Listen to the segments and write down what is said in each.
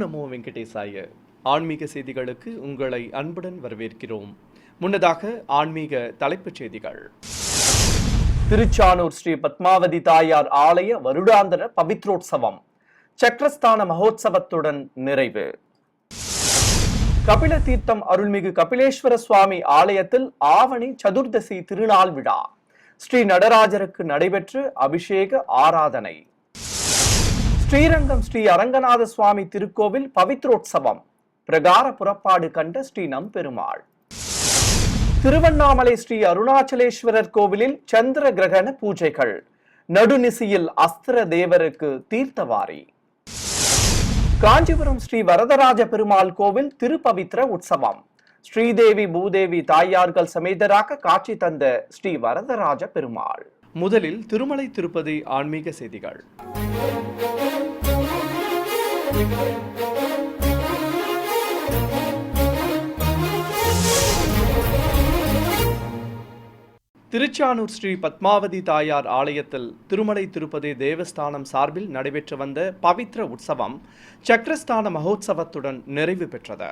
நமோ வெங்கடேசாய. ஆன்மீக செய்திகளுக்கு உங்களை அன்புடன் வரவேற்கிறோம். முன்னதாக ஆன்மீக தலைப்புச் செய்திகள். திருச்சானூர் ஸ்ரீ பத்மாவதி தாயார் ஆலய வருடாந்திர பவித்ரோற்சவம் சக்கரஸ்தான மகோத்சவத்துடன் நிறைவு. கபில தீர்த்தம் அருள்மிகு கபிலேஸ்வர சுவாமி ஆலயத்தில் ஆவணி சதுர்தசி திருநாள் விழா ஸ்ரீ நடராஜருக்கு நடைபெற்று அபிஷேக ஆராதனை. ஸ்ரீரங்கம் ஸ்ரீ அரங்கநாத சுவாமி திருக்கோவில் பவித்ரோற்சவம் பிரகார புறப்பாடு கண்ட ஸ்ரீ நம்பெருமாள். திருவண்ணாமலை ஸ்ரீ அருணாச்சலேஸ்வரர் கோவிலில் சந்திர கிரகண பூஜைகள். நடுநிசியில் அஸ்திர தேவருக்கு தீர்த்தவாரி. காஞ்சிபுரம் ஸ்ரீ வரதராஜ பெருமாள் கோவில் திருப்பவித்ர உற்சவம். ஸ்ரீதேவி பூதேவி தாயார்கள் சமேதராக காட்சி தந்த ஸ்ரீ வரதராஜ பெருமாள். முதலில் திருமலை திருப்பதி ஆன்மீக செய்திகள். திருச்சானூர் ஸ்ரீ பத்மாவதி தாயார் ஆலயத்தில் திருமலை திருப்பதி தேவஸ்தானம் சார்பில் நடைபெற்று வந்த பவித்ர உற்சவம் சக்கரஸ்தான மகோத்சவத்துடன் நிறைவு பெற்றது.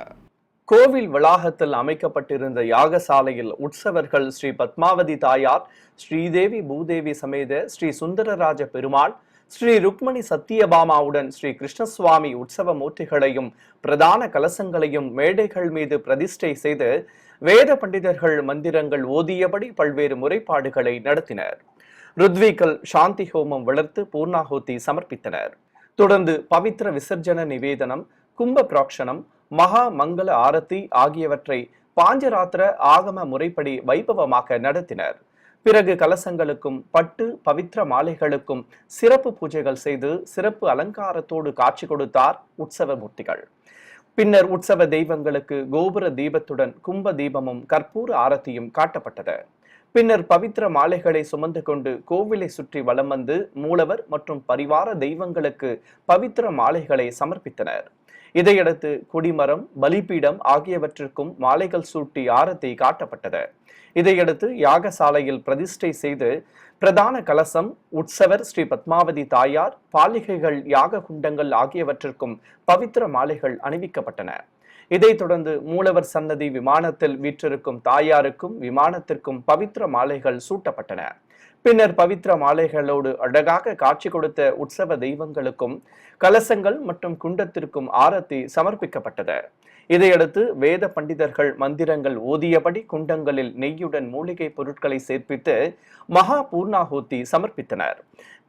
கோவில் வளாகத்தில் அமைக்கப்பட்டிருந்த யாகசாலையில் உற்சவர்கள் ஸ்ரீ பத்மாவதி தாயார், ஸ்ரீதேவி பூதேவி சமேத ஸ்ரீ சுந்தரராஜ பெருமாள், ஸ்ரீ ருக்மணி சத்தியபாமாவுடன் ஸ்ரீ கிருஷ்ணசுவாமி உற்சவ மூர்த்திகளையும் பிரதான கலசங்களையும் மேடைகள் மீது பிரதிஷ்டை செய்து வேத பண்டிதர்கள் மந்திரங்கள் ஓதியபடி பல்வேறு முறைப்பாடுகளை நடத்தினர். ருத்வீகல் சாந்தி ஹோமம் வளர்த்து பூர்ணாஹூதி சமர்ப்பித்தனர். தொடர்ந்து பவித்ர விசர்ஜன நிவேதனம், கும்ப பிராக்ஷனம், மகா மங்கள ஆரத்தி ஆகியவற்றை பாஞ்சராத்திர ஆகம முறைப்படி வைபவமாக நடத்தினர். பிறகு கலசங்களுக்கும் பட்டு பவித்ர மாலைகளுக்கும் சிறப்பு பூஜைகள் செய்து சிறப்பு அலங்காரத்தோடு காட்சி கொடுத்தார் உற்சவ மூர்த்திகள். பின்னர் உற்சவ தெய்வங்களுக்கு கோபுர தீபத்துடன் கும்ப தீபமும் கற்பூர ஆரத்தியும் காட்டப்பட்டது. பின்னர் பவித்ர மாலைகளை சுமந்து கொண்டு கோவிலை சுற்றி வலம் வந்து மூலவர் மற்றும் பரிவார தெய்வங்களுக்கு பவித்ர மாலைகளை சமர்ப்பித்தனர். இதையடுத்து கொடிமரம், பலிபீடம் ஆகியவற்றிற்கும் மாலைகள் சூட்டி ஆரத்தி காட்டப்பட்டது. இதையடுத்து யாகசாலையில் பிரதிஷ்டை செய்து பிரதான கலசம், உற்சவர் ஸ்ரீ பத்மாவதி தாயார், பாலிகைகள், யாக குண்டங்கள் ஆகியவற்றிற்கும் பவித்ர மாலைகள் அணிவிக்கப்பட்டன. இதைத் தொடர்ந்து மூலவர் சன்னதி விமானத்தில் வீற்றிருக்கும் தாயாருக்கும் விமானத்திற்கும் பவித்ர மாலைகள் சூட்டப்பட்டன. பின்னர் பவித்ர மாலைகளோடு அழகாக காட்சி கொடுத்த உற்சவ தெய்வங்களுக்கும் கலசங்கள் மற்றும் குண்டத்திற்கும் ஆரத்தி சமர்ப்பிக்கப்பட்டது. இதையடுத்து வேத பண்டிதர்கள் மந்திரங்கள் ஓதியபடி குண்டங்களில் நெய்யுடன் மூலிகை பொருட்களை சேர்ப்பித்து மகா பூர்ணாஹூதி சமர்ப்பித்தனர்.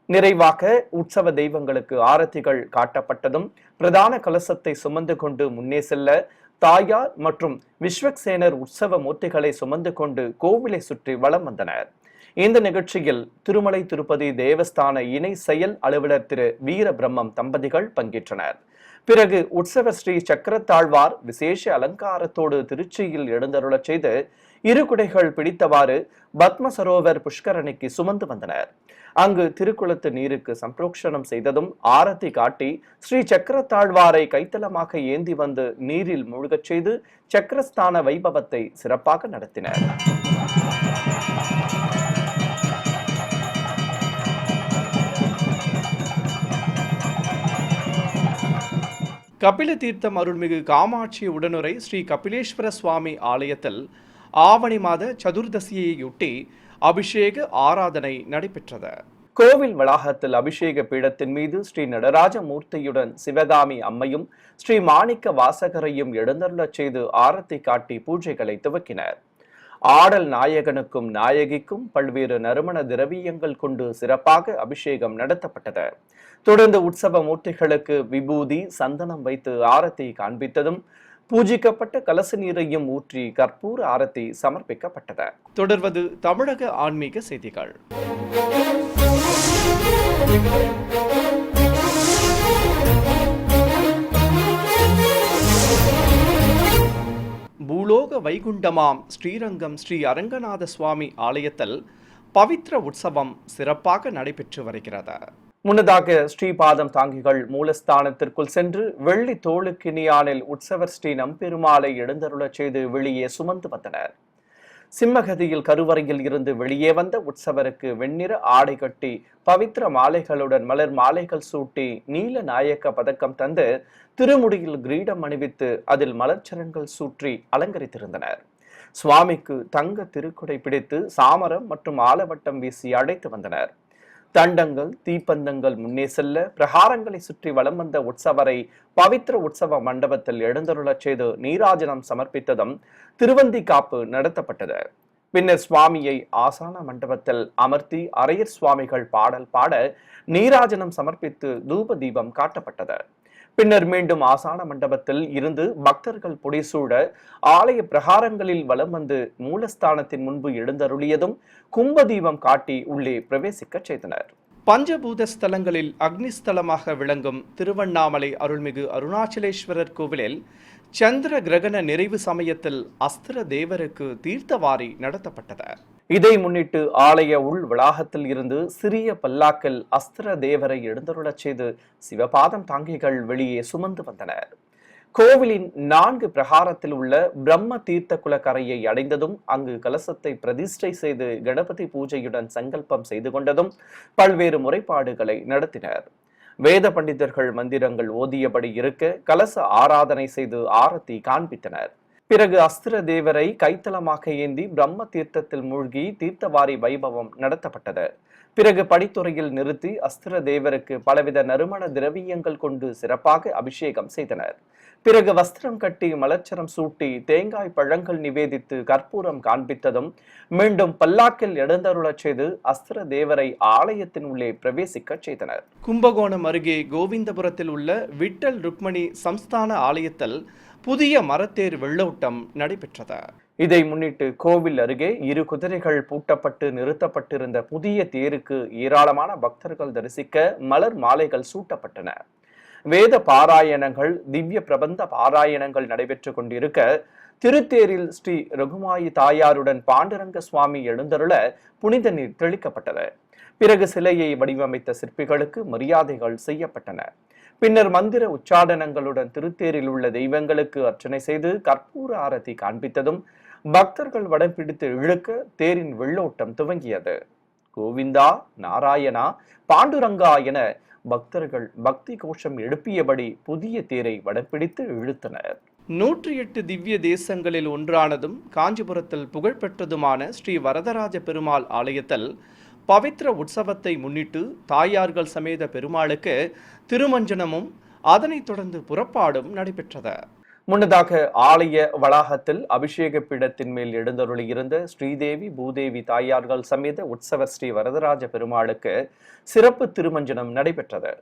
நிறைவாக உற்சவ தெய்வங்களுக்கு ஆரத்திகள் காட்டப்பட்டதும் பிரதான கலசத்தை சுமந்து கொண்டு முன்னே செல்ல தாயார் மற்றும் விஸ்வக்சேனர் உற்சவ மூர்த்திகளை சுமந்து கொண்டு கோவிலை சுற்றி வலம் வந்தனர். இந்த நிகழ்ச்சியில் திருமலை திருப்பதி தேவஸ்தான இணை செயல் அலுவலர் திரு வீர பிரம்மம் தம்பதிகள் பங்கேற்றனர். பிறகு உற்சவ ஸ்ரீ சக்கரத்தாழ்வார் விசேஷ அலங்காரத்தோடு திருச்சியில் எழுந்தருளச் செய்து இரு குடைகள் பிடித்தவாறு பத்ம சரோவர் புஷ்கரணிக்கு சுமந்து வந்தனர். அங்கு திருக்குளத்து நீருக்கு சம்பிரோக்ஷணம் செய்ததும் ஆரத்தி காட்டி ஸ்ரீ சக்கரத்தாழ்வாரை கைத்தலமாக ஏந்தி வந்து நீரில் மூழ்கச் செய்து சக்கரஸ்தான வைபவத்தை சிறப்பாக நடத்தினர். கபில தீர்த்தம் அருள்மிகு காமாட்சி உடனுரை ஸ்ரீ கபிலேஸ்வர சுவாமி ஆலயத்தில் ஆவணி மாத சதுர்தசியையொட்டி அபிஷேக ஆராதனை நடைபெற்றது. கோவில் வளாகத்தில் அபிஷேக பீடத்தின் மீது ஸ்ரீ நடராஜ மூர்த்தியுடன் சிவகாமி அம்மையும் ஸ்ரீ மாணிக்க வாசகரையும் எழுந்தருளச் செய்து ஆரத்தி காட்டி பூஜைகளை துவக்கினர். ஆடல் நாயகனுக்கும் நாயகிக்கும் பல்வேறு நறுமண திரவியங்கள் கொண்டு சிறப்பாக அபிஷேகம் நடத்தப்பட்டது. தொடர்ந்து உற்சவ மூர்த்திகளுக்கு விபூதி, சந்தனம் வைத்து ஆரத்தி காண்பித்ததும் பூஜிக்கப்பட்ட கலச நீரையும் ஊற்றி கற்பூர ஆரத்தி சமர்ப்பிக்கப்பட்டது. தொடர்வது தமிழக ஆன்மீக செய்திகள். பூலோக வைகுண்டமாம் ஸ்ரீரங்கம் ஸ்ரீ அரங்கநாத சுவாமி ஆலயத்தில் பவித்ர உற்சவம் சிறப்பாக நடைபெற்று வருகிறது. முன்னதாக ஸ்ரீபாதம் தாங்கிகள் மூலஸ்தானத்திற்குள் சென்று வெள்ளி தோளுக்கினியானில் உற்சவர் ஸ்ரீ நம்பெருமாளை எழுந்தருளச் செய்து வெளியே சுமந்து வந்தனர். சிம்மகதியில் கருவறையில் இருந்து வெளியே வந்த உற்சவருக்கு வெண்ணிற ஆடை கட்டி பவித்திர மாலைகளுடன் மலர் மாலைகள் சூட்டி நீல நாயக்க பதக்கம் தந்து திருமுடியில் கிரீடம் அணிவித்து அதில் மலர்ச்சரங்கள் சூற்றி அலங்கரித்திருந்தனர். சுவாமிக்கு தங்க திருக்குடை பிடித்து சாமரம் மற்றும் ஆலவட்டம் வீசி அழைத்து வந்தனர். தண்டங்கள் தீப்பந்தங்கள் முன்னே செல்ல பிரகாரங்களை சுற்றி வலம் வந்த உற்சவரை பவித்திர உற்சவ மண்டபத்தில் எழுந்தருளச் செய்து நீராஜனம் சமர்ப்பித்ததும் திருவந்தி காப்பு நடத்தப்பட்டது. பின்னர் சுவாமியை ஆசான மண்டபத்தில் அமர்த்தி அரையர் சுவாமிகள் பாடல் பாட நீராஜனம் சமர்ப்பித்து தூப தீபம் காட்டப்பட்டது. பின்னர் மீண்டும் ஆசான மண்டபத்தில் இருந்து பக்தர்கள் புடைசூட ஆலய பிரகாரங்களில் வலம் வந்து மூலஸ்தானத்தின் முன்பு எழுந்தருளியதும் கும்ப தீபம் காட்டி உள்ளே பிரவேசிக்க செய்தனர். பஞ்சபூத ஸ்தலங்களில் அக்னிஸ்தலமாக விளங்கும் திருவண்ணாமலை அருள்மிகு அருணாச்சலேஸ்வரர் கோவிலில் சந்திர கிரகண நிறைவு சமயத்தில் அஸ்திர தேவருக்கு தீர்த்தவாரி நடத்தப்பட்டது. இதை முன்னிட்டு ஆலய உள் வளாகத்தில் இருந்து சிறிய பல்லாக்கில் அஸ்திர தேவரை எழுந்தருளச் செய்து சிவபாதம் தாங்கிகள் வெளியே சுமந்து வந்தனர். கோவிலின் 4 பிரகாரத்தில் உள்ள பிரம்ம தீர்த்த குலக்கரையை அடைந்ததும் அங்கு கலசத்தை பிரதிஷ்டை செய்து கணபதி பூஜையுடன் சங்கல்பம் செய்து கொண்டதும் பல்வேறு முறைப்பாடுகளை நடத்தினர். வேத பண்டிதர்கள் மந்திரங்கள் ஓதியபடி இருக்க கலச ஆராதனை செய்து ஆரத்தி காண்பித்தனர். பிறகு அஸ்திர தேவரை கைத்தலமாக ஏந்தி பிரம்ம தீர்த்தத்தில் மூழ்கி தீர்த்தவாரி வைபவம் நடத்தப்பட்டது. பிறகு படித்துறையில் நிறுத்தி அஸ்திர தேவருக்கு பலவித நறுமண திரவியங்கள் கொண்டு சிறப்பாக அபிஷேகம் செய்தனர். பிறகு வஸ்திரம் கட்டி மலர்ச்சரம் சூட்டி தேங்காய் பழங்கள் நிவேதித்து கற்பூரம் காண்பித்ததும் மீண்டும் பல்லாக்கில் எழுந்தருளச் செய்து அஸ்திர தேவரை ஆலயத்தின் உள்ளே பிரவேசிக்க செய்தனர். கும்பகோணம் அருகே கோவிந்தபுரத்தில் உள்ள விட்டல் ருக்மணி சம்ஸ்தான ஆலயத்தில் புதிய மரத்தேர் வெள்ளோட்டம் நடைபெற்றது. இதை முன்னிட்டு கோவில் அருகே 2 குதிரைகள் பூட்டப்பட்டு நிறுத்தப்பட்டிருந்த புதிய தேருக்கு ஏராளமான பக்தர்கள் தரிசிக்க மலர் மாலைகள் சூட்டப்பட்டன. வேத பாராயணங்கள் திவ்ய பிரபந்த பாராயணங்கள் நடைபெற்று கொண்டிருக்க திருத்தேரில் ஸ்ரீ ரகுமாயி தாயாருடன் பாண்டுரங்க சுவாமி எழுந்தருள புனித நீர் தெளிக்கப்பட்டது. பிறகு சிலையை வடிவமைத்த சிற்பிகளுக்கு மரியாதைகள் செய்யப்பட்டன. பின்னர் மந்திர உச்சாடனங்களுடன் திருத்தேரில் உள்ள தெய்வங்களுக்கு அர்ச்சனை செய்து கற்பூர ஆரத்தி காண்பித்ததும் பக்தர்கள் வடம் பிடித்து இழுக்க தேரின் வெள்ளோட்டம் துவங்கியது. கோவிந்தா, நாராயணா, பாண்டுரங்கா என பக்தர்கள் பக்தி கோஷம் எழுப்பியபடி புதிய தேரை வடம்பிடித்து இழுத்தனர். 108 திவ்ய தேசங்களில் ஒன்றானதும் காஞ்சிபுரத்தில் புகழ்பெற்றதுமான ஸ்ரீ வரதராஜ பெருமாள் ஆலயத்தில் பவித்ர உற்சவத்தை முன்னிட்டு தாயார்கள் சமேத பெருமாளுக்கு திருமஞ்சனமும் அதனைத் தொடர்ந்து புறப்பாடும் நடைபெற்றது. முன்னதாக ஆலய வளாகத்தில் அபிஷேக பீடத்தின் மேல் எழுந்தருளியிருந்த ஸ்ரீதேவி பூதேவி தாயார்கள் சமேத உற்சவர் ஸ்ரீ வரதராஜ பெருமாளுக்கு சிறப்பு திருமஞ்சனம் நடைபெற்றது.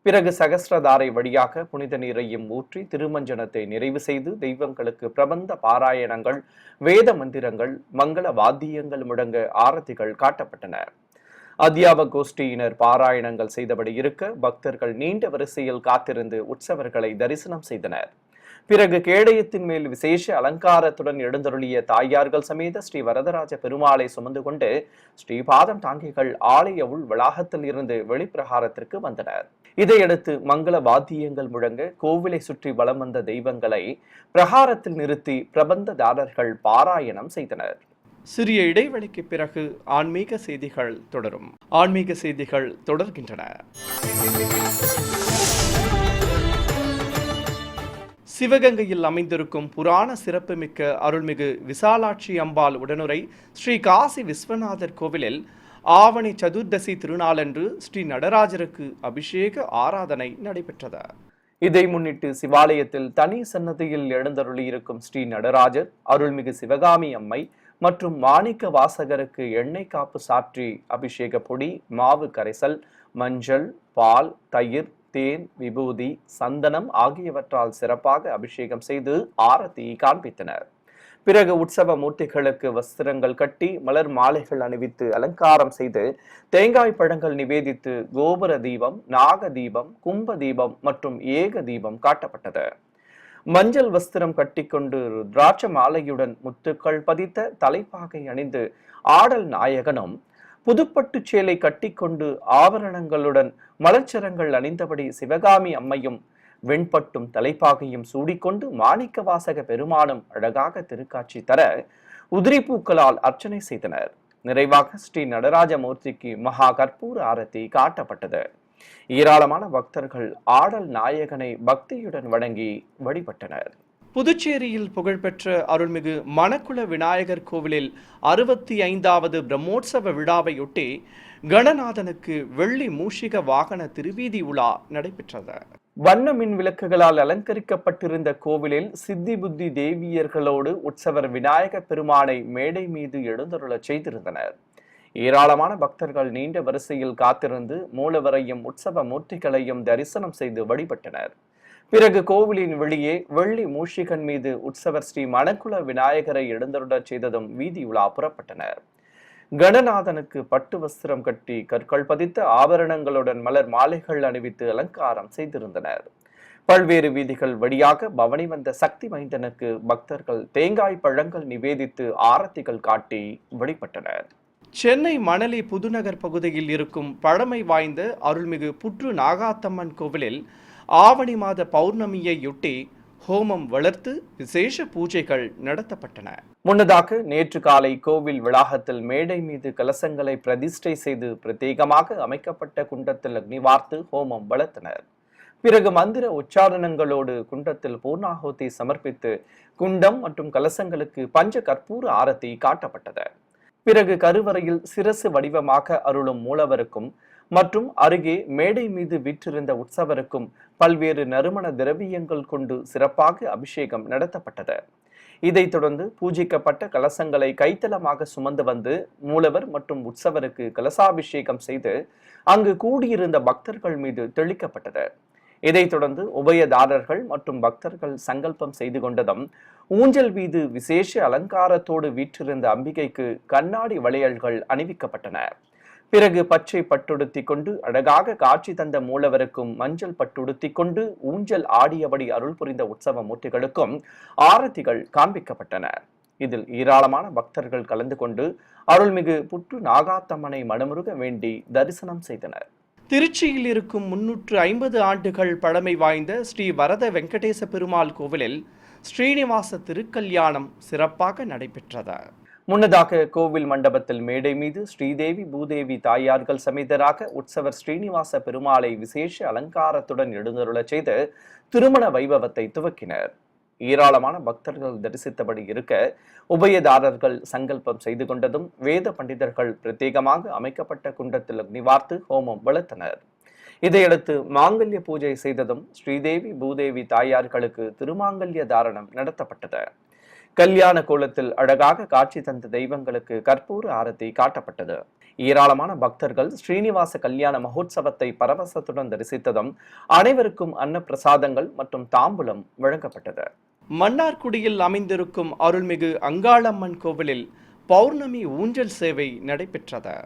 பிறகு சகஸ்ரதாரை வழியாக புனித நீரையும் ஊற்றி திருமஞ்சனத்தை நிறைவு செய்து தெய்வங்களுக்கு பிரபந்த பாராயணங்கள், வேத மந்திரங்கள், மங்கள வாத்தியங்கள் முழங்க ஆரத்திகள் காட்டப்பட்டன. அத்தியாப கோஷ்டியினர் பாராயணங்கள் செய்தபடி இருக்க பக்தர்கள் நீண்ட வரிசையில் காத்திருந்து உற்சவர்களை தரிசனம் செய்தனர். பிறகு கேடயத்தின் மேல் விசேஷ அலங்காரத்துடன் எழுந்தருளிய தாயார்கள் சமேத ஸ்ரீ வரதராஜ பெருமாளை சுமந்து கொண்டு ஸ்ரீபாதம் தாங்கிகள் ஆலய உள் வளாகத்தில் இருந்து வெளிப்பிரகாரத்திற்கு வந்தனர். இதையடுத்து மங்கள வாத்தியங்கள் முழங்க கோவிலை சுற்றி வலம் வந்த தெய்வங்களை பிரகாரத்தில் நிறுத்தி பிரபந்ததாரர்கள் பாராயணம் செய்தனர். சிறிய இடைவெளிக்கு பிறகு ஆன்மீக செய்திகள் தொடரும். ஆன்மீக செய்திகள் தொடர்கின்றன. சிவகங்கையில் அமைந்திருக்கும் புராண சிறப்புமிக்க அருள்மிகு விசாலாட்சி அம்பாள் உடனுரை ஸ்ரீ காசி விஸ்வநாதர் கோவிலில் ஆவணி சதுர்தசி திருநாளன்று ஸ்ரீ நடராஜருக்கு அபிஷேக ஆராதனை நடைபெற்றது. இதை முன்னிட்டு சிவாலயத்தில் தனி சன்னதியில் எழுந்தருளியிருக்கும் ஸ்ரீ நடராஜர், அருள்மிகு சிவகாமி அம்மை மற்றும் மாணிக்க வாசகருக்கு எண்ணெய் காப்பு சாற்றி அபிஷேக பொடி, மாவு கரைசல், மஞ்சள், பால், தயிர், தேன், விபூதி, சந்தனம் ஆகியவற்றால் சிறப்பாக அபிஷேகம் செய்து ஆரத்தி காண்பித்தனர். பிறகு உற்சவ மூர்த்திகளுக்கு வஸ்திரங்கள் கட்டி மலர் மாலைகள் அணிவித்து அலங்காரம் செய்து தேங்காய் பழங்கள் நிவேதித்து கோபுர தீபம், நாக தீபம், கும்ப தீபம் மற்றும் ஏக தீபம் காட்டப்பட்டது. மஞ்சள் வஸ்திரம் கட்டிக்கொண்டு ருத்ராட்ச மாலையுடன் முத்துக்கள் பதித்த தலைப்பாகை அணிந்து ஆடல் நாயகனும், புதுப்பட்டு சேலை கட்டிக்கொண்டு ஆபரணங்களுடன் மலர்ச்சரங்கள் அணிந்தபடி சிவகாமி அம்மையும் வெண்பட்டும் தலைப்பாகையும் சூடிக்கொண்டு மாணிக்க வாசக பெருமானும் அழகாக திருக்காட்சி தர உதிரி பூக்களால் அர்ச்சனை செய்தனர். நிறைவாக ஸ்ரீ நடராஜமூர்த்திக்கு மகா கற்பூர ஆரத்தி காட்டப்பட்டது. ஏராளமான பக்தர்கள் ஆடல் நாயகனை பக்தியுடன் வணங்கி வழிபட்டனர். புதுச்சேரியில் புகழ்பெற்ற அருள்மிகு மணக்குள விநாயகர் கோவிலில் 65வது பிரம்மோற்சவ விழாவையொட்டி கணநாதனுக்கு வெள்ளி மூஷிக வாகன திருவீதி உலா நடைபெற்றது. வண்ண மின் விளக்குகளால் அலங்கரிக்கப்பட்டிருந்த கோவிலில் சித்தி புத்தி தேவியர்களோடு உற்சவர் விநாயக பெருமானை மேடை மீது எழுந்தருளச் செய்திருந்தனர். ஏராளமான பக்தர்கள் நீண்ட வரிசையில் காத்திருந்து மூலவரையும் உற்சவ மூர்த்திகளையும் தரிசனம் செய்து வழிபட்டனர். பிறகு கோவிலின் வெளியே வெள்ளி மூஷிகன் மீது உற்சவர் ஸ்ரீ மணக்குள விநாயகரை எழுந்தருளச் செய்ததும் வீதி உலா புறப்பட்டனர். கணநாதனுக்கு பட்டு வஸ்திரம் கட்டி கற்கள் பதித்த ஆபரணங்களுடன் மலர் மாலைகள் அணிவித்து அலங்காரம் செய்திருந்தனர். பல்வேறு வீதிகள் வழியாக பவனி வந்த சக்தி மைந்தனுக்கு பக்தர்கள் தேங்காய் பழங்கள் நிவேதித்து ஆரத்திகள் காட்டி வழிபட்டனர். சென்னை மணலி புதுநகர் பகுதியில் இருக்கும் பழமை வாய்ந்த அருள்மிகு புற்று நாகாத்தம்மன் கோவிலில் ஆவணி மாத பௌர்ணமியையொட்டி ஹோமம் வளர்த்து விசேஷ பூஜைகள் நடத்தப்பட்டன. முன்னதாக நேற்று காலை கோவில் வளாகத்தில் மேடை மீது கலசங்களை பிரதிஷ்டை செய்து பிரத்யேகமாக அமைக்கப்பட்ட குண்டத்தில் அக்னி வார்த்து ஹோமம் வளர்த்தனர். பிறகு மந்திர உச்சாரணங்களோடு குண்டத்தில் பூர்ணாகோத்தி சமர்ப்பித்து குண்டம் மற்றும் கலசங்களுக்கு பஞ்ச கற்பூர ஆரத்தி காட்டப்பட்டது. பிறகு கருவறையில் சிரசு வடிவமாக அருளும் மூலவருக்கும் மற்றும் அருகே மேடை மீது வீற்றிருந்த உற்சவருக்கும் பல்வேறு நறுமண திரவியங்கள் கொண்டு சிறப்பாக அபிஷேகம் நடத்தப்பட்டது. இதைத் தொடர்ந்து பூஜிக்கப்பட்ட கலசங்களை கைத்தலமாக சுமந்து வந்து மூலவர் மற்றும் உற்சவருக்கு கலசாபிஷேகம் செய்து அங்கு கூடியிருந்த பக்தர்கள் மீது தெளிக்கப்பட்டது. இதைத் தொடர்ந்து உபயதாரர்கள் மற்றும் பக்தர்கள் சங்கல்பம் செய்து கொண்டதும் ஊஞ்சல் மீது விசேஷ அலங்காரத்தோடு வீற்றிருந்த அம்பிகைக்கு கண்ணாடி வளையல்கள் அணிவிக்கப்பட்டன. பிறகு பச்சை பட்டுடுத்தி கொண்டு அழகாக காட்சி தந்த மூலவருக்கும் மஞ்சள் பட்டுடுத்தி கொண்டு ஊஞ்சல் ஆடியபடி அருள் புரிந்த உற்சவ மூர்த்திகளுக்கும் ஆரத்திகள் காண்பிக்கப்பட்டன. இதில் ஏராளமான பக்தர்கள் கலந்து கொண்டு அருள்மிகு புற்று நாகாத்தம்மனை மனமுருக வேண்டி தரிசனம் செய்தனர். திருச்சியில் இருக்கும் 350 ஆண்டுகள் பழமை வாய்ந்த ஸ்ரீ வரத வெங்கடேச பெருமாள் கோவிலில் ஸ்ரீனிவாச திருக்கல்யாணம் சிறப்பாக நடைபெற்றது. முன்னதாக கோவில் மண்டபத்தில் மேடை மீது ஸ்ரீதேவி பூதேவி தாயார்கள் சமேதராக உற்சவர் ஸ்ரீனிவாச பெருமாளை விசேஷ அலங்காரத்துடன் எழுந்தருளச் செய்து திருமண வைபவத்தை துவக்கினர். ஏராளமான பக்தர்கள் தரிசித்தபடி இருக்க உபயதாரர்கள் சங்கல்பம் செய்து கொண்டதும் வேத பண்டிதர்கள் பிரத்யேகமாக அமைக்கப்பட்ட குண்டத்தில் அக்னி வார்த்து ஹோமம் வளர்த்தனர். இதையடுத்து மாங்கல்ய பூஜை செய்ததும் ஸ்ரீதேவி பூதேவி தாயார்களுக்கு திருமாங்கல்ய தாரணம் நடத்தப்பட்டது. கல்யாண கோலத்தில் அழகாக காட்சி தந்த தெய்வங்களுக்கு கற்பூர ஆரத்தி காட்டப்பட்டது. ஏராளமான பக்தர்கள் ஸ்ரீனிவாச கல்யாண மகோத்சவத்தை பரவசத்துடன் தரிசித்ததும் அனைவருக்கும் அன்ன பிரசாதங்கள் மற்றும் தாம்பூலம் வழங்கப்பட்டது. மன்னார்குடியில் அமைந்திருக்கும் அருள்மிகு அங்காளம்மன் கோவிலில் பௌர்ணமி ஊஞ்சல் சேவை நடைபெற்றது.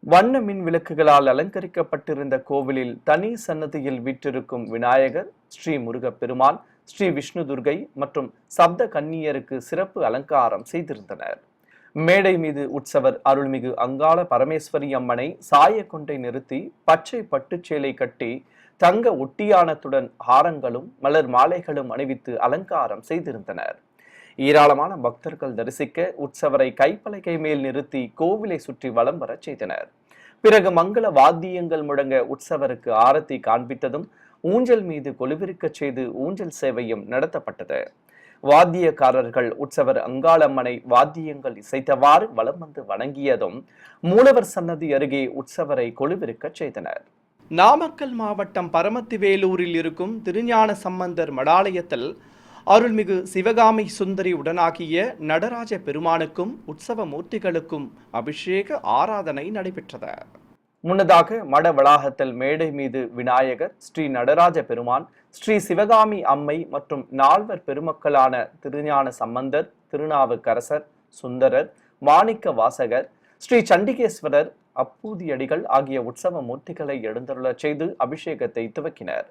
வண்ண மின் விளக்குகளால் அலங்கரிக்கப்பட்டிருந்த கோவிலில் தனி சன்னதியில் வீற்றிருக்கும் விநாயகர், ஸ்ரீ முருகப்பெருமான், ஸ்ரீ விஷ்ணு துர்கை மற்றும் சப்த கன்னியருக்கு சிறப்பு அலங்காரம் செய்திருந்தனர். மேடை மீது உற்சவர் அருள்மிகு அங்காள பரமேஸ்வரி அம்மனை சாய கொண்டை நிறுத்தி பச்சை பட்டுச்சேலை கட்டி தங்க ஒட்டியானத்துடன் ஹாரங்களும் மலர் மாலைகளும் அணிவித்து அலங்காரம் செய்திருந்தனர். ஏராளமான பக்தர்கள் தரிசிக்க உற்சவரை கைப்பலகை மேல் நிறுத்தி கோவிலை சுற்றி வலம் வர செய்தனர். பிறகு மங்கள வாத்தியங்கள் முழங்க உற்சவருக்கு ஆரத்தி காண்பித்ததும் ஊஞ்சல் மீது கொலுவிருக்க செய்து ஊஞ்சல் சேவையும் நடத்தப்பட்டது. வாத்தியக்காரர்கள் உற்சவர் அங்காளம்மனை வாத்தியங்கள் இசைத்தவாறு வலம் வந்து வணங்கியதும் மூலவர் சன்னதி அருகே உற்சவரை கொலுவிருக்க செய்தனர். நாமக்கல் மாவட்டம் பரமத்திவேலூரில் இருக்கும் திருஞான சம்பந்தர் மடாலயத்தில் அருள்மிகு சிவகாமி சுந்தரி உடனாகிய நடராஜ பெருமானுக்கும் உற்சவ மூர்த்திகளுக்கும் அபிஷேக ஆராதனை நடைபெற்றது. முன்னதாக மட வளாகத்தில் மேடை மீது விநாயகர், ஸ்ரீ நடராஜ பெருமான், ஸ்ரீ சிவகாமி அம்மை மற்றும் 4 பெருமக்களான திருஞான சம்பந்தர், திருநாவுக்கரசர், சுந்தரர், மாணிக்க வாசகர், ஸ்ரீ சண்டிகேஸ்வரர், அப்பூதியடிகள் ஆகிய உற்சவ மூர்த்திகளை எழுந்தருளச் செய்து அபிஷேகத்தை துவக்கினர்.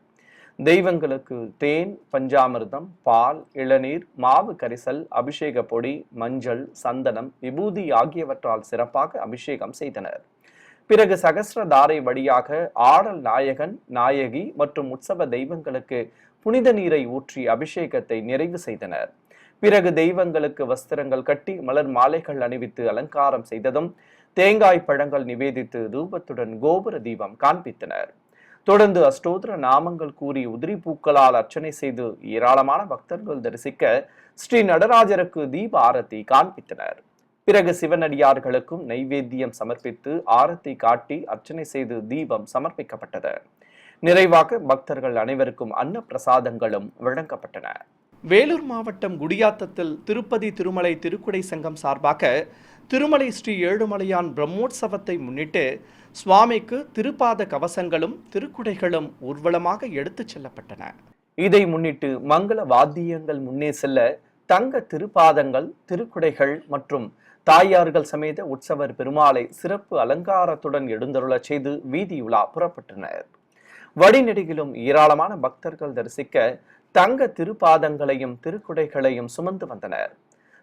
தெய்வங்களுக்கு தேன், பஞ்சாமிர்தம், பால், இளநீர், மாவு கரிசல், அபிஷேக பொடி, மஞ்சள், சந்தனம், விபூதி ஆகியவற்றால் சிறப்பாக அபிஷேகம் செய்தனர். பிறகு சகஸ்ரதாரை வழியாக ஆடல் நாயகன், நாயகி மற்றும் உற்சவ தெய்வங்களுக்கு புனித நீரை ஊற்றி அபிஷேகத்தை நிறைவு செய்தனர். பிறகு தெய்வங்களுக்கு வஸ்திரங்கள் கட்டி மலர் மாலைகள் அணிவித்து அலங்காரம் செய்ததும் தேங்காய் பழங்கள் நிவேதித்து தூபத்துடன் கோபுர தீபம் காண்பித்தனர். தொடர்ந்து அஷ்டோத்திர நாமங்கள் கூறி உதிரி பூக்களால் அர்ச்சனை செய்து ஏராளமான பக்தர்கள் தரிசிக்க ஸ்ரீ நடராஜருக்கு தீப ஆரத்தி காண்பித்தனர். பிறகு சிவனடியார்களுக்கும் நைவேத்தியம் சமர்ப்பித்து ஆரத்தி காட்டி அர்ச்சனை செய்து தீபம் சமர்ப்பிக்கப்பட்டது. நிறைவாக பக்தர்கள் அனைவருக்கும் அன்ன பிரசாதங்களும் வழங்கப்பட்டன. வேலூர் மாவட்டம் குடியாத்தத்தில் திருப்பதி திருமலை திருக்குடை சங்கம் சார்பாக திருமலை ஸ்ரீ ஏழுமலையான் பிரம்மோற்சவத்தை முன்னிட்டு சுவாமிக்கு திருப்பாத கவசங்களும் திருக்குடைகளும் ஊர்வலமாக எடுத்துச் செல்லப்பட்டன. இதை முன்னிட்டு மங்கள வாத்தியங்கள் முன்னே செல்ல தங்க திருப்பாதங்கள், திருக்குடைகள் மற்றும் தாயார்கள் சமேத உற்சவர் பெருமாளை சிறப்பு அலங்காரத்துடன் எழுந்தருளச் செய்து வீதியுலா புறப்பட்டனர். வழிநெடுகிலும் ஏராளமான பக்தர்கள் தரிசிக்க தங்க திருப்பாதங்களையும் திருக்குடைகளையும் சுமந்து வந்தனர்.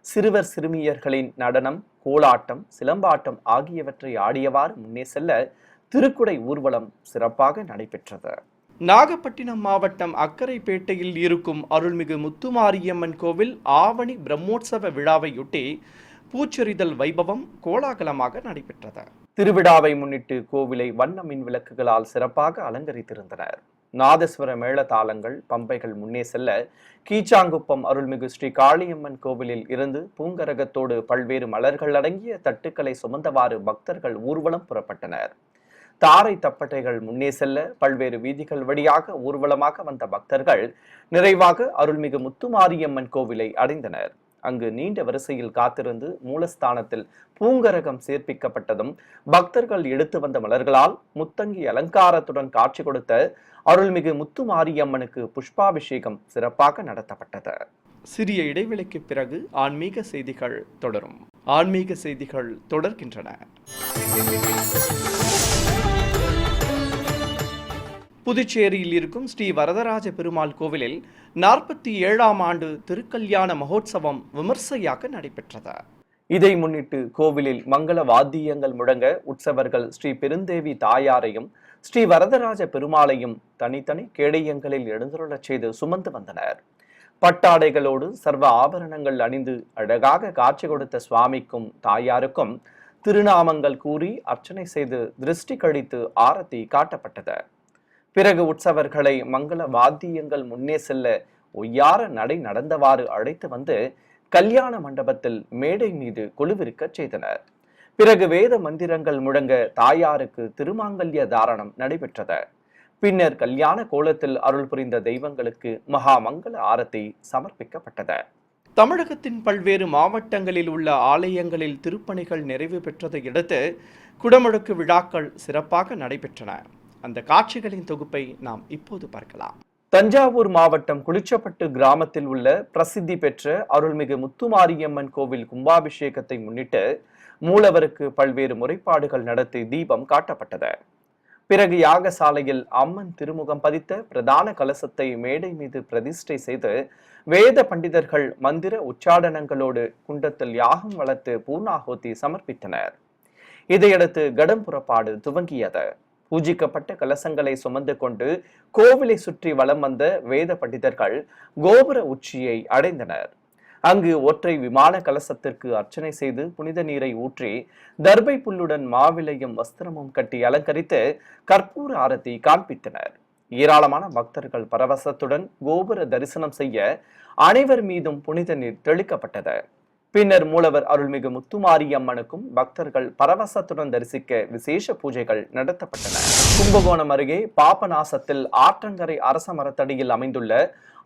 சிறுவர் சிறுமியர்களின் நடனம், கோலாட்டம், சிலம்பாட்டம் ஆகியவற்றை ஆடியவாறு முன்னே செல்ல திருக்குடை ஊர்வலம் சிறப்பாக நடைபெற்றது. நாகப்பட்டினம் மாவட்டம் அக்கரைப்பேட்டையில் இருக்கும் அருள்மிகு முத்துமாரியம்மன் கோவில் ஆவணி பிரம்மோற்சவ விழாவையொட்டி பூச்செறிதல் வைபவம் கோலாகலமாக நடைபெற்றது. திருவிழாவை முன்னிட்டு கோவிலை வண்ண மின் விளக்குகளால் சிறப்பாக அலங்கரித்திருந்தனர். நாதஸ்வர மேளதாளங்கள், பம்பைகள் முன்னே செல்ல கீச்சாங்குப்பம் அருள்மிகு ஸ்ரீ காளியம்மன் கோவிலில் இருந்து பூங்கரகத்தோடு பல்வேறு மலர்கள் அடங்கிய தட்டுக்களை சுமந்தவாறு பக்தர்கள் ஊர்வலம் புறப்பட்டனர். தாரை தப்பட்டைகள் முன்னே செல்ல பல்வேறு வீதிகள் வழியாக ஊர்வலமாக வந்த பக்தர்கள் நிறைவாக அருள்மிகு முத்துமாரியம்மன் கோவிலை அடைந்தனர். அங்கு நீண்ட வரிசையில் காத்திருந்து மூலஸ்தானத்தில் பூங்கரகம் சேர்ப்பிக்கப்பட்டதும் பக்தர்கள் எடுத்து வந்த மலர்களால் முத்தங்கி அலங்காரத்துடன் காட்சி கொடுத்த அருள்மிகு முத்துமாரியம்மனுக்கு புஷ்பாபிஷேகம் சிறப்பாக நடத்தப்பட்டது. சிறிய இடைவெளிக்கு பிறகு ஆன்மீக செய்திகள் தொடரும். ஆன்மீக செய்திகள் தொடர்கின்றன. புதுச்சேரியில் இருக்கும் ஸ்ரீ வரதராஜ பெருமாள் கோவிலில் 47ஆம் ஆண்டு திருக்கல்யாண மகோத்சவம் விமர்சையாக நடைபெற்றது. இதை முன்னிட்டு கோவிலில் மங்கள வாத்தியங்கள் முழங்க உற்சவர்கள் ஸ்ரீ பெருந்தேவி தாயாரையும் ஸ்ரீ வரதராஜ பெருமாளையும் தனித்தனி கேடயங்களில் எழுந்தருளச் செய்து சுமந்து வந்தனர். பட்டாடைகளோடு சர்வ ஆபரணங்கள் அணிந்து அழகாக காட்சி கொடுத்த சுவாமிக்கும் தாயாருக்கும் திருநாமங்கள் கூறி அர்ச்சனை செய்து திருஷ்டி கழித்து ஆரத்தி காட்டப்பட்டது. பிறகு உற்சவர்களை மங்கள வாத்தியங்கள் முன்னே செல்ல ஒய்யார நடை நடந்தவாறு அழைத்து வந்து கல்யாண மண்டபத்தில் மேடை மீது கொலுவிருக்க செய்தனர். பிறகு வேத மந்திரங்கள் முழங்க தாயாருக்கு திருமாங்கல்ய தாரணம் நடைபெற்றது. பின்னர் கல்யாண கோலத்தில் அருள் புரிந்த தெய்வங்களுக்கு மகா மங்கள ஆரத்தி சமர்ப்பிக்கப்பட்டது. தமிழகத்தின் பல்வேறு மாவட்டங்களில் உள்ள ஆலயங்களில் திருப்பணிகள் நிறைவு பெற்றதை அடுத்து குடமுழுக்கு விழாக்கள் சிறப்பாக நடைபெற்றன. அந்த காட்சிகளின் தொகுப்பை நாம் இப்போது பார்க்கலாம். தஞ்சாவூர் மாவட்டம் குளிச்சப்பட்டு கிராமத்தில் உள்ள பிரசித்தி பெற்ற அருள்மிகு முத்துமாரியம்மன் கோவில் கும்பாபிஷேகத்தை முன்னிட்டு மூலவருக்கு பல்வேறு முறைப்பாடுகள் நடத்தி தீபம் காட்டப்பட்டது. பிறகு யாகசாலையில் அம்மன் திருமுகம் பதித்த பிரதான கலசத்தை மேடை மீது பிரதிஷ்டை செய்து வேத பண்டிதர்கள் மந்திர உச்சாடனங்களோடு குண்டத்தில் யாகம் வளர்த்து பூர்ணாகோத்தி சமர்ப்பித்தனர். இதையடுத்து கடம் புறப்பாடு துவங்கியது. பூஜிக்கப்பட்ட கலசங்களை சுமந்து கொண்டு கோவிலை சுற்றி வலம் வந்த வேத பண்டிதர்கள் கோபுர உச்சியை அடைந்தனர். அங்கு ஒற்றை விமான கலசத்திற்கு அர்ச்சனை செய்து புனித நீரை ஊற்றி தர்பை புல்லுடன் மாவிலையும் வஸ்திரமும் கட்டி அலங்கரித்து கற்பூர ஆரத்தி காண்பித்தனர். ஏராளமான பக்தர்கள் பரவசத்துடன் கோபுர தரிசனம் செய்ய அனைவர் மீதும் புனித நீர் தெளிக்கப்பட்டது. பின்னர் மூலவர் அருள்மிகு முத்துமாரியம்மனுக்கும் பக்தர்கள் பரவசத்துடன் தரிசிக்க விசேஷ பூஜைகள் நடத்தப்பட்டன. கும்பகோணம் அருகே பாபநாசத்தில் ஆற்றங்கரை அரச மரத்தடியில் அமைந்துள்ள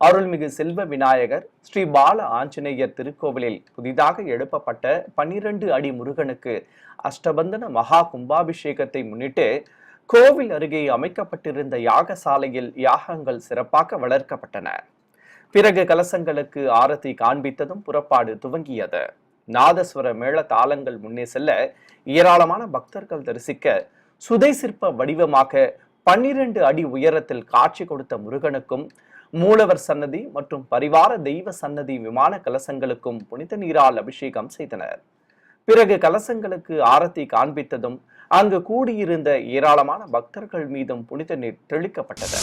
அருள்மிகு செல்வ விநாயகர் ஸ்ரீ பால ஆஞ்சநேயர் திருக்கோவிலில் புதிதாக எழுப்பப்பட்ட 12 அடி முருகனுக்கு அஷ்டபந்தன மகா கும்பாபிஷேகத்தை முன்னிட்டு கோவில் அருகே அமைக்கப்பட்டிருந்த யாகசாலையில் யாகங்கள் சிறப்பாக வளர்க்கப்பட்டன. பிறகு கலசங்களுக்கு ஆரத்தி காண்பித்ததும் புறப்பாடு துவங்கியது. நாதஸ்வர மேள தாளங்கள் முன்னே செல்ல ஏராளமான பக்தர்கள் தரிசிக்க சுதை சிற்ப வடிவமாக 12 அடி உயரத்தில் காட்சி கொடுத்த முருகனுக்கும் மூலவர் சன்னதி மற்றும் பரிவார தெய்வ சன்னதி விமான கலசங்களுக்கும் புனித நீரால் அபிஷேகம் செய்தனர். பிறகு கலசங்களுக்கு ஆரத்தி காண்பித்ததும் அங்கு கூடியிருந்த ஏராளமான பக்தர்கள் மீதும் புனித நீர் தெளிக்கப்பட்டது.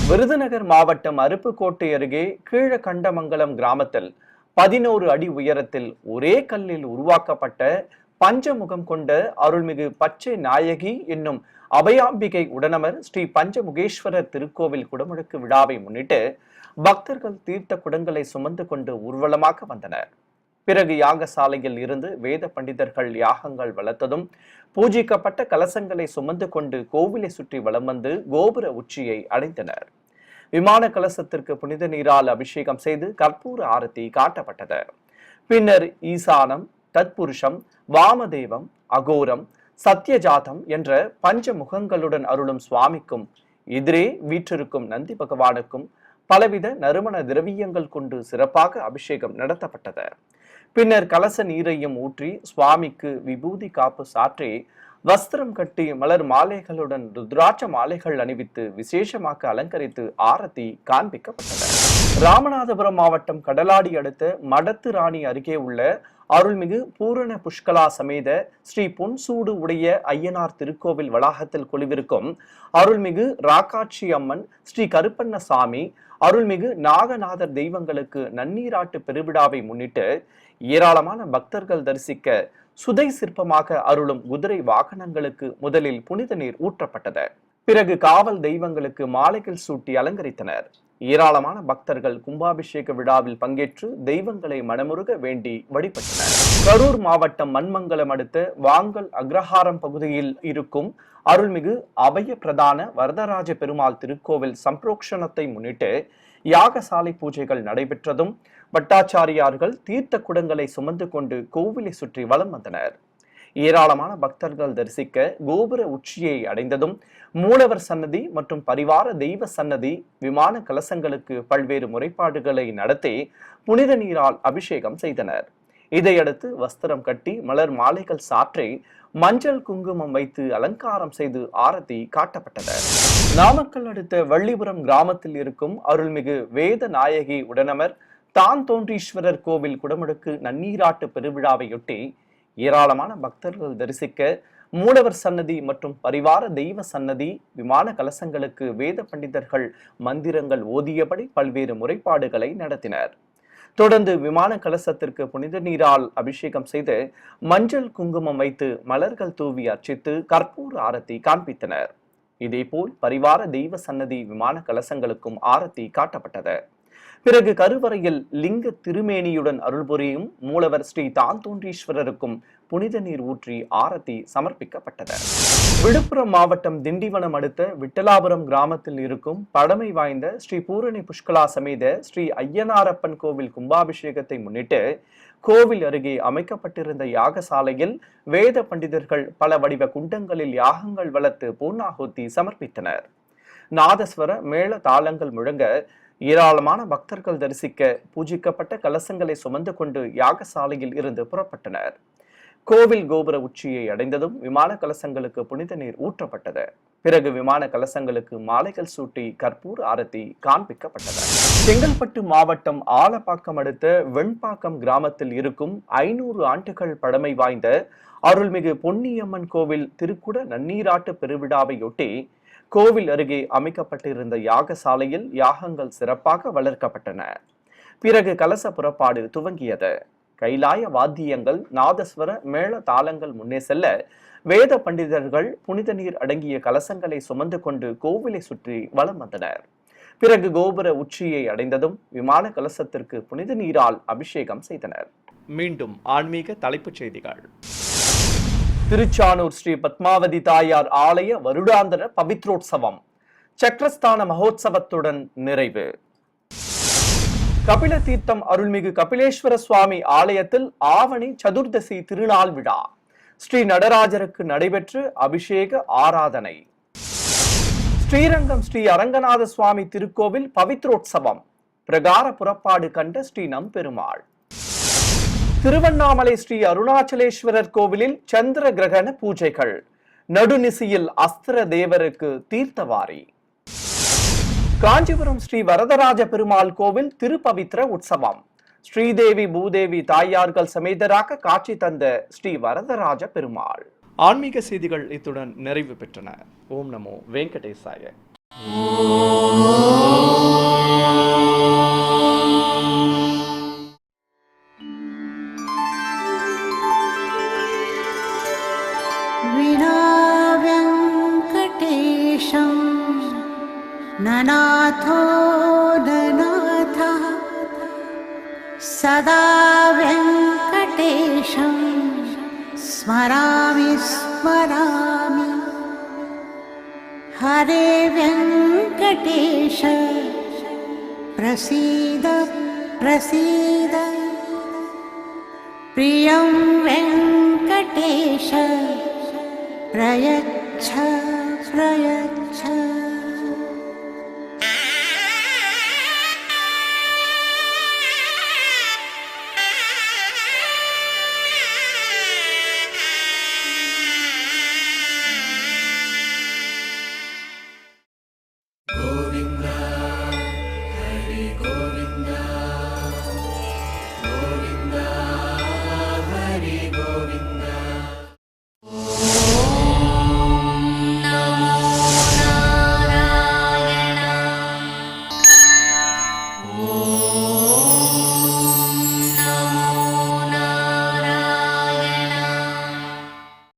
விருதுநகர் மாவட்டம் அருப்புக்கோட்டை அருகே கீழகண்டமங்கலம் கிராமத்தில் 11 அடி உயரத்தில் ஒரே கல்லில் உருவாக்கப்பட்ட பஞ்சமுகம் கொண்ட அருள்மிகு பச்சை நாயகி என்னும் அபயாம்பிகை உடனமர் ஸ்ரீ பஞ்சமுகேஸ்வரர் திருக்கோவில் குடமுழுக்கு விழாவை முன்னிட்டு பக்தர்கள் தீர்த்த குடங்களை சுமந்து கொண்டு ஊர்வலமாக வந்தனர். பிறகு யாகசாலையில் இருந்து வேத பண்டிதர்கள் யாகங்கள் வளர்த்ததும் பூஜிக்கப்பட்ட கலசங்களை சுமந்து கொண்டு கோவிலை சுற்றி வலம் வந்து கோபுர உச்சியை அடைந்தனர். விமான கலசத்திற்கு புனித நீரால் அபிஷேகம் செய்து கற்பூர ஆரத்தி காட்டப்பட்டது. பின்னர் ஈசானம், தத்புருஷம், வாமதேவம், அகோரம், சத்யஜாதம் என்ற பஞ்ச முகங்களுடன் அருளும் சுவாமிக்கும் எதிரே வீற்றிருக்கும் நந்தி பகவானுக்கும் பலவித நறுமண திரவியங்கள் கொண்டு சிறப்பாக அபிஷேகம் நடத்தப்பட்டது. பின்னர் கலச நீரையும் ஊற்றி சுவாமிக்கு விபூதி காப்பு சாற்றி வஸ்திரம் கட்டி மலர் மாலைகளுடன் ருத்ராட்ச மாலைகள் அணிவித்து விசேஷமாக அலங்கரித்து ஆரத்தி காண்பிக்கப்பட்டது. ராமநாதபுரம் மாவட்டம் கடலாடி அடுத்த மடத்து ராணி அருகே உள்ள அருள்மிகு பூரண புஷ்கலா சமேத ஸ்ரீ பொன்சூடு உடைய ஐயனார் திருக்கோவில் வளாகத்தில் கொலுவிருக்கும் அருள்மிகு ராக்காட்சி அம்மன், ஸ்ரீ கருப்பண்ணசாமி, அருள்மிகு நாகநாதர் தெய்வங்களுக்கு நன்னீராட்டு பெருவிழாவை முன்னிட்டு ஏராளமான பக்தர்கள் தரிசிக்க சுதை சிற்பமாக அருளும் குதிரை வாகனங்களுக்கு முதலில் புனித நீர் ஊற்றப்பட்டது. பிறகு காவல் தெய்வங்களுக்கு மாலைகள் சூட்டி அலங்கரித்தனர். ஏராளமான பக்தர்கள் கும்பாபிஷேக விழாவில் பங்கேற்று தெய்வங்களை மனமுருக வேண்டி வழிபட்டனர். கரூர் மாவட்டம் மண்மங்கலம் அடுத்த வாங்கல் அக்ரஹாரம் பகுதியில் இருக்கும் அருள்மிகு அபய பிரதான வரதராஜ பெருமாள் திருக்கோவில் சம்பிரோக்ஷணத்தை முன்னிட்டு யாகசாலை பூஜைகள் நடைபெற்றதும் பட்டாச்சாரியார்கள் தீர்த்த குடங்களை சுமந்து கொண்டு கோவிலை சுற்றி வலம் வந்தனர். ஏராளமான பக்தர்கள் தரிசிக்க கோபுர உச்சியை அடைந்ததும் மூலவர் சன்னதி மற்றும் பரிவார தெய்வ சன்னதி விமான கலசங்களுக்கு பல்வேறு முறைப்பாடுகளை நடத்தி புனித நீரால் அபிஷேகம் செய்தனர். இதையடுத்து வஸ்திரம் கட்டி மலர் மாலைகள் சாற்றி மஞ்சள் குங்குமம் வைத்து அலங்காரம் செய்து ஆரத்தி காட்டப்பட்டது. நாமக்கல் அடுத்த வள்ளிபுரம் கிராமத்தில் இருக்கும் அருள்மிகு வேத நாயகி உடனமர் தான் தோன்றீஸ்வரர் கோவில் குடமுழுக்கு நன்னீராட்டு பெருவிழாவையொட்டி ஏராளமான பக்தர்கள் தரிசிக்க மூலவர் சன்னதி மற்றும் பரிவார தெய்வ சன்னதி விமான கலசங்களுக்கு வேத பண்டிதர்கள் மந்திரங்கள் ஓதியபடி பல்வேறு முறைப்பாடுகளை நடத்தினர். தொடர்ந்து விமான கலசத்திற்கு புனித நீரால் அபிஷேகம் செய்து மஞ்சள் குங்குமம் வைத்து மலர்கள் தூவி அர்ச்சித்து கற்பூர ஆரத்தி காண்பித்தனர். இதேபோல் பரிவார தெய்வ சன்னதி விமான கலசங்களுக்கும் ஆரத்தி காட்டப்பட்டது. பிறகு கருவறையில் லிங்க திருமேனியுடன் அருள்புரியும் மூலவர் ஸ்ரீ தாந்தோன்றீஸ்வரருக்கும் புனித நீர் ஊற்றி ஆரத்தி சமர்ப்பிக்கப்பட்டது. விழுப்புரம் மாவட்டம் திண்டிவனம் அடுத்த விட்டலாபுரம் கிராமத்தில் இருக்கும் பழமை வாய்ந்த ஸ்ரீ பூரணி புஷ்கலா சமேத ஸ்ரீ ஐயனாரப்பன் கோவில் கும்பாபிஷேகத்தை முன்னிட்டு கோவில் அருகே அமைக்கப்பட்டிருந்த யாகசாலையில் வேத பண்டிதர்கள் பல வடிவ குண்டங்களில் யாகங்கள் வளர்த்து பூர்ணாகுத்தி சமர்ப்பித்தனர். நாதஸ்வர மேள தாளங்கள் முழங்க ஏராளமான பக்தர்கள் தரிசிக்க பூஜிக்கப்பட்ட கலசங்களை சுமந்து கொண்டு யாகசாலையில் இருந்து புறப்பட்டனர். கோவில் கோபுர உச்சியை அடைந்ததும் விமான கலசங்களுக்கு புனித நீர் ஊற்றப்பட்டது. பிறகு விமான கலசங்களுக்கு மாலைகள் சூட்டி கற்பூர ஆரத்தி காண்பிக்கப்பட்டது. செங்கல்பட்டு மாவட்டம் ஆலப்பாக்கம் அடுத்த வெண்பாக்கம் கிராமத்தில் இருக்கும் 500 ஆண்டுகள் பழமை வாய்ந்த அருள்மிகு பொன்னியம்மன் கோவில் திருக்குட நன்னீராட்டு பெருவிழாவையொட்டி கோவில் அருகே அமைக்கப்பட்டிருந்த யாகசாலையில் யாகங்கள் சிறப்பாக வளர்க்கப்பட்டன. பிறகு கலச புறப்பாடு துவங்கியது. கைலாய வாத்தியங்கள், நாதஸ்வர மேள தாளங்கள் முன்னே செல்ல வேத பண்டிதர்கள் புனித நீர் அடங்கிய கலசங்களை சுமந்து கொண்டு கோவிலை சுற்றி வலம் வந்தனர். பிறகு கோபுர உச்சியை அடைந்ததும் விமான கலசத்திற்கு புனித நீரால் அபிஷேகம் செய்தனர். மீண்டும் ஆன்மீக தலைப்புச் செய்திகள். திருச்சானூர் ஸ்ரீ பத்மாவதி தாயார் ஆலய வருடாந்திர பவித்ரோற்சவம் சக்கரஸ்தான மகோத்சவத்துடன் நிறைவு. கபில தீர்த்தம் அருள்மிகு கபிலேஸ்வர சுவாமி ஆலயத்தில் ஆவணி சதுர்தசி திருநாள் விழா ஸ்ரீ நடராஜருக்கு நடைபெற்று அபிஷேக ஆராதனை. ஸ்ரீரங்கம் ஸ்ரீ அரங்கநாத சுவாமி திருக்கோவில் பவித்ரோற்சவம் பிரகார புறப்பாடு கண்ட ஸ்ரீ நம்பெருமாள். திருவண்ணாமலை ஸ்ரீ அருணாச்சலேஸ்வரர் கோவிலில் சந்திர கிரகண பூஜைகள், நடுநிசியில் அஸ்திர தேவருக்கு தீர்த்தவாரி. காஞ்சிபுரம் ஸ்ரீ வரதராஜ பெருமாள் கோவில் திருப்பவித்ர உற்சவம் ஸ்ரீதேவி பூதேவி தாயார்கள் சமேதராக காட்சி தந்த ஸ்ரீ வரதராஜ பெருமாள். ஆன்மீக செய்திகள் இத்துடன் நிறைவு பெற்றன. ஓம் நமோ வெங்கடேசாய. विना वेङ्कटेशं ननाथो ननाथः सदा वेङ्कटेशं स्मरामि स्मरामि हरे वेङ्कटेश प्रसीद प्रसीद प्रियं वेङ्कटेश प्रयच्छ प्रयच्छ